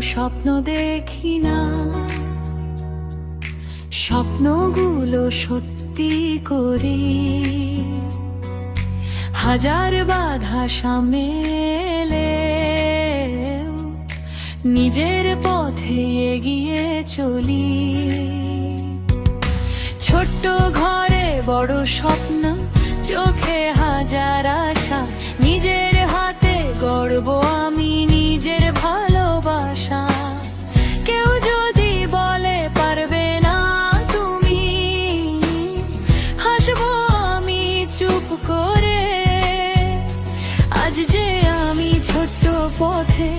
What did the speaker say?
স্বপ্ন দেখি না, স্বপ্নগুলো সত্যি করি। হাজার বাধা সামলে নিজের পথে এগিয়ে চলি। ছোট্ট ঘরে বড় স্বপ্ন, চোখে হাজার আশা, নিজের হাতে গড়ব আমি নিজের ভালোবাসা। কেউ যদি বলে পারবে না তুমি, হাসবো আমি চুপ করে। আজ যে আমি ছোট্ট পথে